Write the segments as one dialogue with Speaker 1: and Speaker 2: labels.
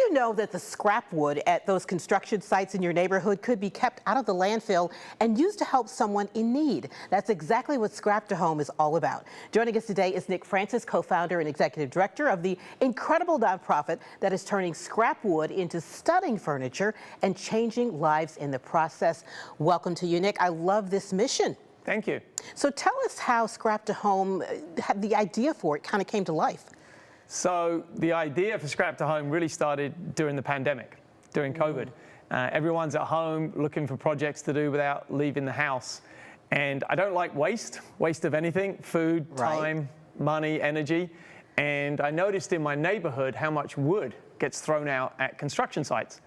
Speaker 1: you know that the scrap wood at those construction sites in your neighborhood could be kept out of the landfill and used to help someone in need? That's exactly what Scrap2Home is all about. Joining us today is Nick Francis, co-founder and executive director of the incredible nonprofit that is turning scrap wood into stunning furniture and changing lives in the process. Welcome to you, Nick. I love this mission.
Speaker 2: Thank you.
Speaker 1: So tell us how Scrap2Home, the idea for it kind of came to life.
Speaker 2: So the idea for Scrap2Home really started during the pandemic, during COVID. Everyone's at home looking for projects to do without leaving the house. And I don't like waste of anything, food, time, money, energy. And I noticed in my neighborhood how much wood gets thrown out at construction sites.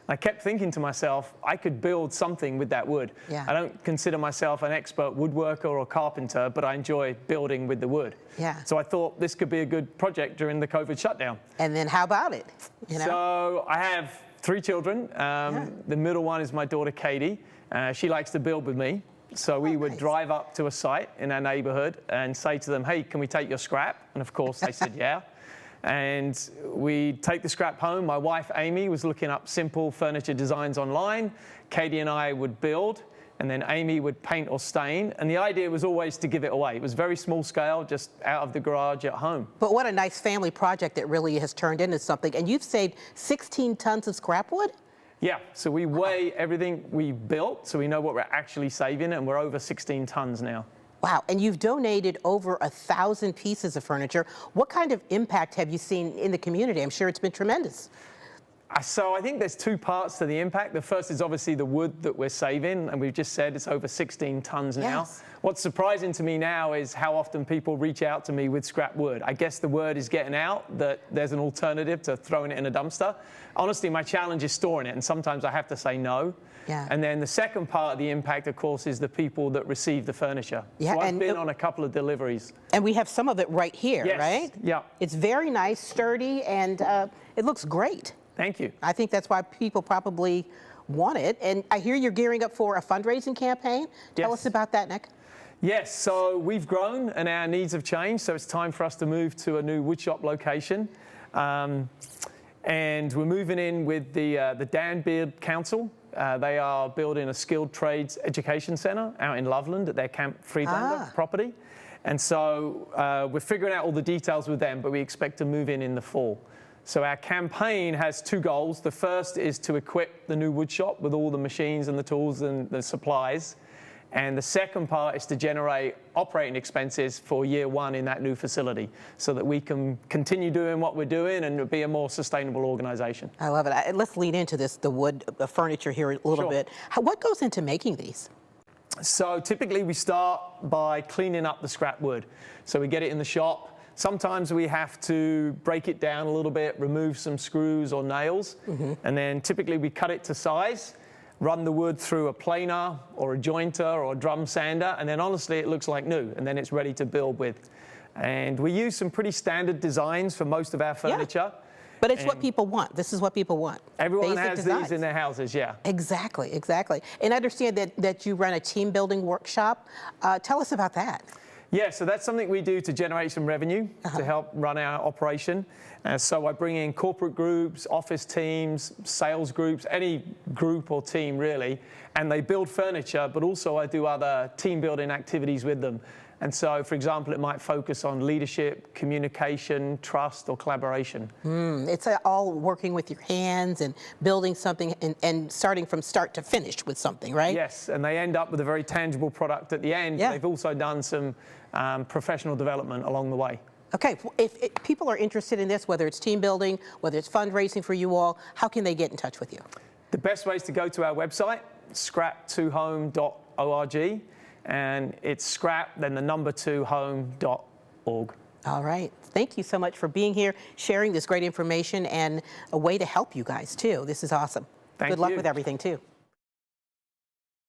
Speaker 2: I kept thinking to myself, I could build something with that wood. I don't consider myself an expert woodworker or carpenter, but I enjoy building with the wood. So I thought this could be a good project during the COVID shutdown.
Speaker 1: And then how about it?
Speaker 2: So I have 3 children. The middle one is my daughter, Katie. She likes to build with me. So we would drive up to a site in our neighborhood and say to them, hey, can we take your scrap? And of course they said, yeah. And we'd take the scrap home. My wife, Amy, was looking up simple furniture designs online. Katie and I would build, and then Amy would paint or stain. And the idea was always to give it away. It was very small scale, just out of the garage at home.
Speaker 1: But what a nice family project it really has turned into something. And you've saved 16 tons of scrap wood?
Speaker 2: Yeah, so we weigh everything we built, so we know what we're actually saving, and we're over 16 tons now.
Speaker 1: Wow, and you've donated over 1,000 pieces of furniture. What kind of impact have you seen in the community? I'm sure it's been tremendous.
Speaker 2: So I think there's 2 parts to the impact. The first is obviously the wood that we're saving, and we've just said it's over 16 tons now. What's surprising to me now is how often people reach out to me with scrap wood. I guess the word is getting out that there's an alternative to throwing it in a dumpster. Honestly, my challenge is storing it, and sometimes I have to say no. And then the second part of the impact, of course, is the people that receive the furniture. So I've been on a couple of deliveries.
Speaker 1: And we have some of it right here, right?
Speaker 2: Yeah.
Speaker 1: It's very nice, sturdy, and it looks great.
Speaker 2: Thank you.
Speaker 1: I think that's why people probably want it. And I hear you're gearing up for a fundraising campaign. Tell us about that, Nick.
Speaker 2: Yes, so we've grown and our needs have changed, so it's time for us to move to a new woodshop location. And we're moving in with the Danbeard Council. They are building a skilled trades education centre out in Loveland at their Camp Friedlander property. And so we're figuring out all the details with them, but we expect to move in the fall. So our campaign has 2 goals. The first is to equip the new woodshop with all the machines and the tools and the supplies. And the second part is to generate operating expenses for year 1 in that new facility so that we can continue doing what we're doing and be a more sustainable organization.
Speaker 1: I love it. Let's lean into this, the wood furniture here a little bit. What goes into making these?
Speaker 2: So typically we start by cleaning up the scrap wood. So we get it in the shop. Sometimes we have to break it down a little bit, remove some screws or nails, and then typically we cut it to size, run the wood through a planer or a jointer or a drum sander, and then honestly it looks like new, and then it's ready to build with. And we use some pretty standard designs for most of our furniture.
Speaker 1: But it's what people want. This is what people want.
Speaker 2: Everyone has these in their houses,
Speaker 1: Exactly, exactly. And I understand that you run a team building workshop. Tell us about that.
Speaker 2: Yeah, so that's something we do to generate some revenue to help run our operation. So I bring in corporate groups, office teams, sales groups, any group or team really, and they build furniture, but also I do other team building activities with them. And so, for example, it might focus on leadership, communication, trust, or collaboration.
Speaker 1: It's all working with your hands and building something and starting from start to finish with something, right?
Speaker 2: Yes, and they end up with a very tangible product at the end. They've also done some professional development along the way.
Speaker 1: Okay, if people are interested in this, whether it's team building, whether it's fundraising for you all, how can they get in touch with you?
Speaker 2: The best way is to go to our website, scrap2home.org. And it's scrap, then the number 2 home.org.
Speaker 1: All right. Thank you so much for being here, sharing this great information and a way to help you guys too. This is awesome.
Speaker 2: Thank you.
Speaker 1: Good luck with everything too.